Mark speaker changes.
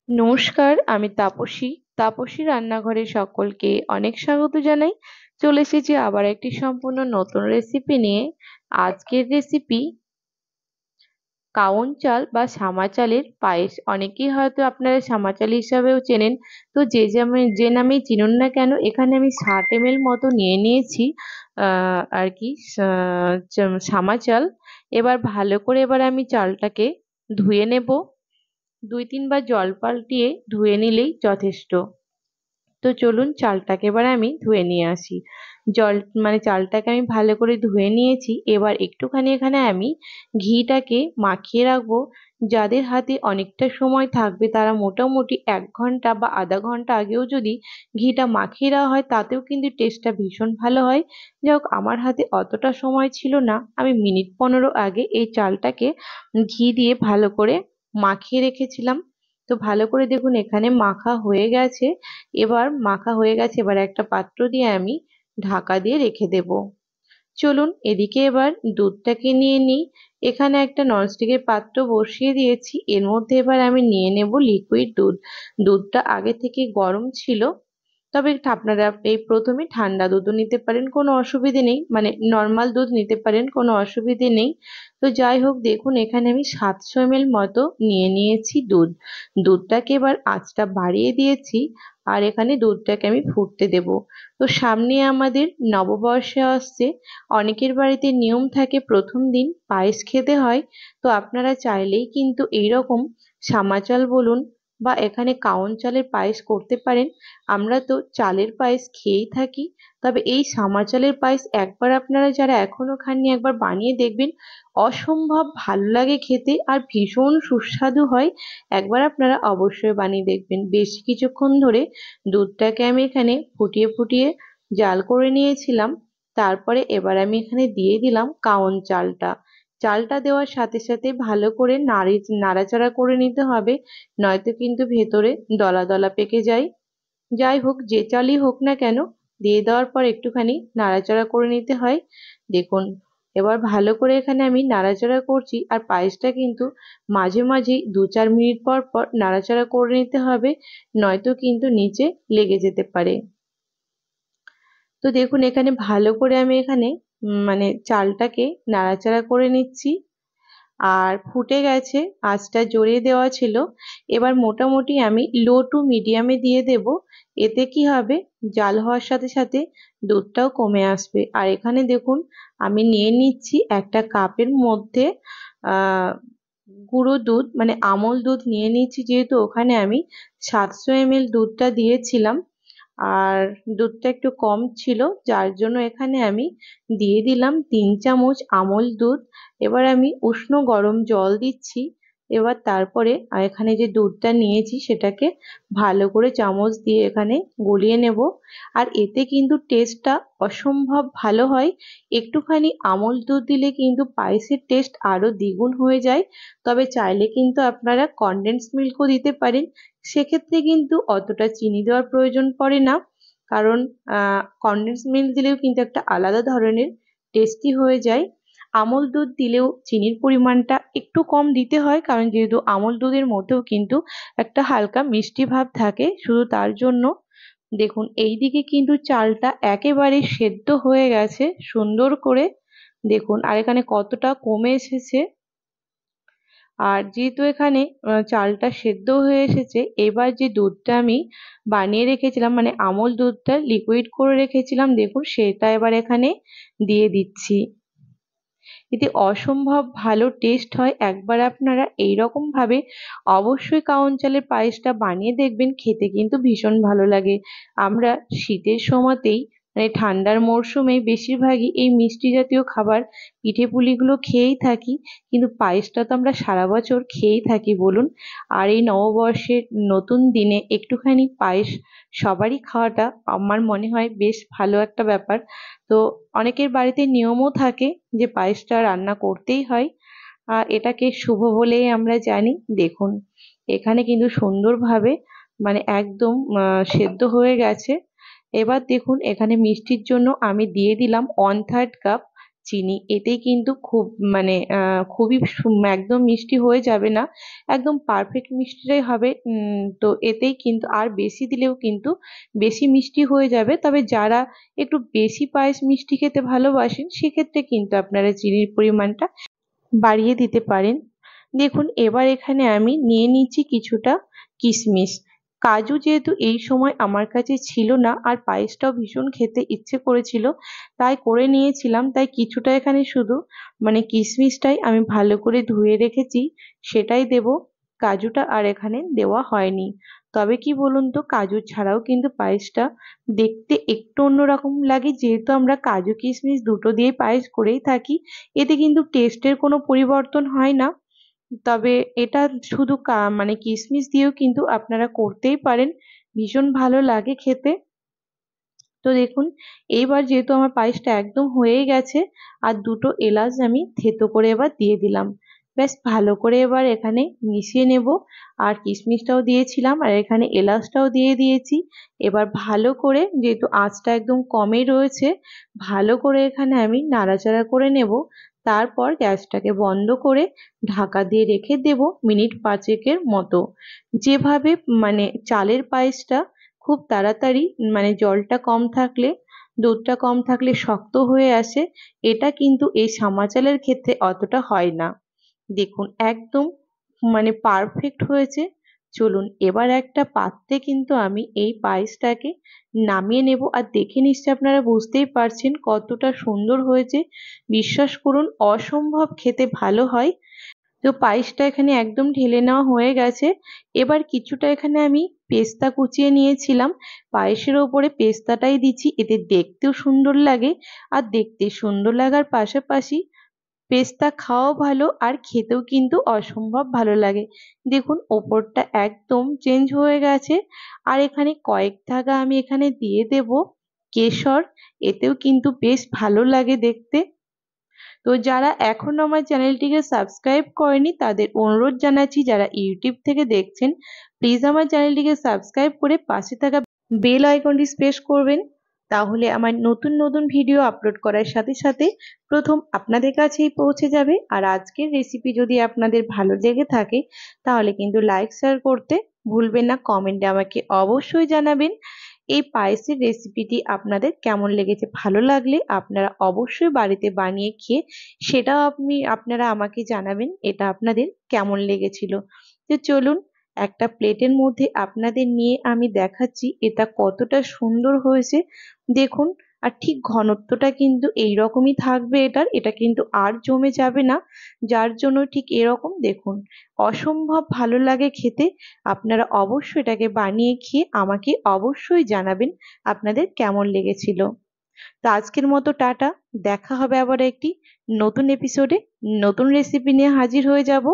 Speaker 1: নমস্কার, আমি তাপসী। তাপসী রান্নাঘরে সকলকে অনেক স্বাগত জানাই। চলে এসেছি আবার একটি সম্পূর্ণ নতুন রেসিপি নিয়ে। আজকের রেসিপি কাউন চাল বা সামা চালের পায়েস। অনেকেই হয়তো আপনারা সামা চাল হিসাবেও চেনেন। তো যে নামেই চিনুন না কেন, এখানে আমি 60 ml মতো নিয়ে নিয়েছি আর কি সামা চাল। এবার আমি চালটাকে ধুয়ে নেব। 2-3 বার জল পাল্টিয়ে ধুয়ে নিলেই যথেষ্ট। তো চলুন চালটাকে এবার আমি ধুয়ে নিয়ে আসি। জল চালটাকে আমি ভালো করে ধুয়ে নিয়েছি। এবার একটুখানি এখানে আমি ঘিটাকে মাখিয়ে রাখবো। যাদের হাতে অনেকটা সময় থাকবে তারা মোটামুটি 1 ঘন্টা বা আধা ঘন্টা আগেও যদি ঘিটা মাখিয়ে দেওয়া হয় তাতেও কিন্তু টেস্টটা ভীষণ ভালো হয়। যাই হোক, আমার হাতে অতটা সময় ছিল না, আমি মিনিট 15 আগে এই চালটাকে ঘি দিয়ে ভালো করে মাখিয়ে রেখেছিলাম। তো ভালো করে দেখুন এখানে মাখা হয়ে গেছে। এবার একটা পাত্র দিয়ে আমি ঢাকা দিয়ে রেখে দেব। চলুন এদিকে এবার দুধটাকে নিয়ে নিই। এখানে একটা ননস্টিকের পাত্র বসিয়ে দিয়েছি, এর মধ্যে এবার আমি নিয়ে নেব লিকুইড দুধ। দুধটা আগে থেকে গরম ছিল, তবে আপনারা এই প্রথমে ঠান্ডা দুধও নিতে পারেন, কোনো অসুবিধে নেই, মানে নর্মাল দুধ নিতে পারেন, কোনো অসুবিধে নেই। তো যাই হোক, দেখুন এখানে আমি 700 ml মতো নিয়ে নিয়েছি দুধ। দুধটাকে এবার আঁচটা বাড়িয়ে দিয়েছি, আর এখানে দুধটাকে আমি ফুটতে দেব। তো সামনে আমাদের নববর্ষে আসছে। অনেকের বাড়িতে নিয়ম থাকে প্রথম দিন পায়েস খেতে হয়। তো আপনারা চাইলেই কিন্তু এইরকম সামা চাল বলুন বা এখানে কাউন চালের পায়েস করতে পারেন। আমরা তো চালের পায়েস খেয়েই থাকি, তবে এই সামা চালের পায়েস একবার আপনারা যারা এখনো খাননি একবার বানিয়ে দেখবেন। অসম্ভব ভালো লাগে খেতে আর ভীষণ সুস্বাদু হয়। একবার আপনারা অবশ্যই বানিয়ে দেখবেন। বেশ কিছুক্ষণ ধরে দুধটাকে আমি এখানে ফুটিয়ে ফুটিয়ে জাল করে নিয়েছিলাম। তারপরে এবার আমি এখানে দিয়ে দিলাম কাউন চালটা। চালটা দেওয়ার সাথে সাথে ভালো করে নাড়াচাড়া করে নিতে হবে, নয়তো কিন্তু ভেতরে দলা দলা পেকে যায়। যাই হোক, যে চালই হোক না কেন, দিয়ে দেওয়ার পর একটুখানি নাড়াচাড়া করে নিতে হয়। দেখুন এবার ভালো করে এখানে আমি নাড়াচাড়া করছি, আর পায়েসটা কিন্তু মাঝে মাঝেই 2-4 মিনিট পর পর নাড়াচাড়া করে নিতে হবে, নয়তো কিন্তু নিচে লেগে যেতে পারে। তো দেখুন এখানে ভালো করে আমি এখানে চালটাকে নাড়াচাড়া করে নিচ্ছি। আর ফুটে গেছে, আঁচটা জোরে দেওয়া ছিল। এবার মোটামুটি আমি লো টু মিডিয়ামে দিয়ে দেব। এতে কি হবে, জাল হওয়ার সাথে সাথে দুধটাও কমে আসবে। আর এখানে দেখুন আমি নিয়ে নিচ্ছি একটা কাপের মধ্যে আহ গুঁড়ো দুধ, মানে আমল দুধ নিয়ে নিচ্ছি, যেহেতু ওখানে আমি 700 ml দুধটা দিয়েছিলাম আর দুধটা একটু কম ছিল, যার জন্য এখানে আমি দিয়ে দিলাম 3 চামচ আমল দুধ। এবার আমি উষ্ণ গরম জল দিচ্ছি। এবার তারপরে এখানে যে দুধটা নিয়েছি সেটাকে ভালো করে চামচ দিয়ে এখানে গলিয়ে নেব। আর এতে কিন্তু টেস্টটা অসম্ভব ভালো হয়। একটুখানি আমল দুধ দিলে কিন্তু পায়েসের টেস্ট আরো দ্বিগুণ হয়ে যায়। তবে চাইলে কিন্তু আপনারা কনডেন্স মিল্কও দিতে পারেন, সেক্ষেত্রে কিন্তু অতটা চিনি দেওয়ার প্রয়োজন পড়ে না। কারণ কনডেন্স মিল্ক দিলেও কিন্তু একটা আলাদা ধরনের টেস্টি হয়ে যায়। আমল দুধ দিলেও চিনির পরিমাণটা একটু কম দিতে হয়, কারণ যেহেতু আমল দুধের মধ্যেও কিন্তু একটা হালকা মিষ্টি ভাব থাকে, শুধু তার জন্য। দেখুন এইদিকে কিন্তু চালটা একেবারে সেদ্ধ হয়ে গেছে সুন্দর করে। দেখুন আর এখানে কতটা কমে এসেছে। আর যেহেতু এখানে চালটা সেদ্ধ হয়ে এসেছে, এবার যে দুধটা আমি বানিয়ে রেখেছিলাম, মানে আমল দুধটা লিকুইড করে রেখেছিলাম, দেখুন সেটা এবার এখানে দিয়ে দিচ্ছি। এতে অসম্ভব ভালো টেস্ট হয়। একবার আপনারা এইরকম ভাবে অবশ্যই কাউন চালের পায়েসটা বানিয়ে দেখবেন, খেতে কিন্তু ভীষণ ভালো লাগে। আমরা শীতের সময়তেই, মানে ঠান্ডার মরশুমে বেশিরভাগই এই মিষ্টি জাতীয় খাবার পিঠে পুলিগুলো খেয়েই থাকি, কিন্তু পায়েসটা তো আমরা সারা বছর খেয়েই থাকি বলুন। আর এই নববর্ষের নতুন দিনে একটুখানি পায়েস সবারই খাওয়াটা আমার মনে হয় বেশ ভালো একটা ব্যাপার। তো অনেকের বাড়িতে নিয়মও থাকে যে পায়েসটা রান্না করতেই হয়, এটাকে শুভ বলেই আমরা জানি। দেখুন এখানে কিন্তু সুন্দরভাবে একদম সেদ্ধ হয়ে গেছে। এবার দেখুন এখানে মিষ্টির জন্য আমি দিয়ে দিলাম 1/3 কাপ চিনি, এতেই কিন্তু খুব মানে খুবই একদম মিষ্টি হয়ে যাবে না, একদম পারফেক্ট মিষ্টিটাই হবে। তো এতেই কিন্তু আর বেশি দিলেও কিন্তু বেশি মিষ্টি হয়ে যাবে। তবে যারা একটু বেশি পায়েস মিষ্টি খেতে ভালোবাসেন সেক্ষেত্রে কিন্তু আপনারা চিনির পরিমাণটা বাড়িয়ে দিতে পারেন। দেখুন এবার এখানে আমি নিয়ে নিচ্ছি কিছুটা কিশমিশ। কাজু যেহেতু এই সময় আমার কাছে ছিল না আর পায়েসটাও ভীষণ খেতে ইচ্ছে করেছিল, তাই করে নিয়েছিলাম। তাই কিছুটা এখানে শুধু মানে কিশমিশটাই আমি ভালো করে ধুয়ে রেখেছি সেটাই দেব, কাজুটা আর এখানে দেওয়া হয়নি। তবে কি বলুন তো, কাজু ছাড়াও কিন্তু পায়েসটা দেখতে একটু অন্যরকম লাগে, যেহেতু আমরা কাজু কিশমিশ দুটো দিয়ে পায়েস করেই থাকি। এতে কিন্তু টেস্টের কোনো পরিবর্তন হয় না। তবে এটা শুধু মানে কিশমিশ দিয়েও কিন্তু আপনারা করতেই পারেন, ভীষণ ভালো লাগে খেতে। তো দেখুন এইবার যেহেতু আমার পায়েসটা একদম হয়ে গেছে, আর দুটো এলাচ আমি থেতো করে এবার দিয়ে দিলাম। বেশ ভালো করে এবার এখানে মিশিয়ে নেব। আর কিশমিশটাও দিয়েছিলাম আর এখানে এলাচটাও দিয়ে দিয়েছি। এবার ভালো করে, যেহেতু আঁচটা একদম কমই রয়েছে, ভালো করে এখানে আমি নাড়াচাড়া করে নেব। তারপর গ্যাসটাকে বন্ধ করে ঢাকা দিয়ে রেখে দেব মিনিট 5 মতো। যেভাবে মানে চালের পায়েসটা খুব তাড়াতাড়ি মানে জলটা কম থাকলে, দুধটা কম থাকলে শক্ত হয়ে আসে, এটা কিন্তু এই সামা চালের ক্ষেত্রে অতটা হয় না। দেখুন একদম মানে পারফেক্ট হয়েছে। চলুন এবার একটা পাত্রে কিন্তু আমি এই পায়েসটাকে নামিয়ে নেব। আর দেখে নিশ্চয়ই আপনারা বুঝতেই পারছেন কতটা সুন্দর হয়েছে। বিশ্বাস করুন অসম্ভব খেতে ভালো হয়। তো পায়েসটা এখানে একদম ঢেলে নেওয়া হয়ে গেছে। এবার কিছুটা এখানে আমি পেস্তা কুচিয়ে নিয়েছিলাম, পায়েসের ওপরে পেস্তাটাই দিচ্ছি, এতে দেখতেও সুন্দর লাগে। আর দেখতে সুন্দর লাগার পাশাপাশি পেস্তা খাওয়াও ভালো আর খেতেও কিন্তু অসম্ভব ভালো লাগে। দেখুন ওপরটা একদম চেঞ্জ হয়ে গেছে। আর এখানে কয়েক ধাগা আমি এখানে দিয়ে দেব কেশর, এতেও কিন্তু বেশ ভালো লাগে দেখতে। তো যারা এখনো আমার চ্যানেলটিকে সাবস্ক্রাইব করেনি তাদের অনুরোধ জানাচ্ছি, যারা ইউটিউব থেকে দেখছেন প্লিজ আমার চ্যানেলটিকে সাবস্ক্রাইব করে পাশে থাকা বেল আইকনটি প্রেস করবেন। তাহলে আমার নতুন নতুন ভিডিও আপলোড করার সাথে সাথে প্রথম আপনাদের কাছেই পৌঁছে যাবে। আর আজকের রেসিপি যদি আপনাদের ভালো লেগে থাকে তাহলে কিন্তু লাইক শেয়ার করতে ভুলবেন না, কমেন্টে আমাকে অবশ্যই জানাবেন এই পায়েসের রেসিপিটি আপনাদের কেমন লেগেছে। ভালো লাগলে আপনারা অবশ্যই বাড়িতে বানিয়ে খেয়ে সেটাও আপনারা আমাকে জানাবেন এটা আপনাদের কেমন লেগেছিল। তো চলুন একটা প্লেটের মধ্যে আপনাদের নিয়ে আমি দেখাচ্ছি এটা কতটা সুন্দর হয়েছে। দেখুন আর ঠিক ঘনত্বটা কিন্তু এইরকমই থাকবে এটার, এটা কিন্তু আর জমে যাবে না, যার জন্য ঠিক এরকম দেখুন অসম্ভব ভালো লাগে খেতে। আপনারা অবশ্যই এটাকে বানিয়ে খেয়ে আমাকে অবশ্যই জানাবেন আপনাদের কেমন লেগেছিল। তো আজকের মতো টাটা, দেখা হবে আবার একটি নতুন এপিসোডে, নতুন রেসিপি নিয়ে হাজির হয়ে যাব।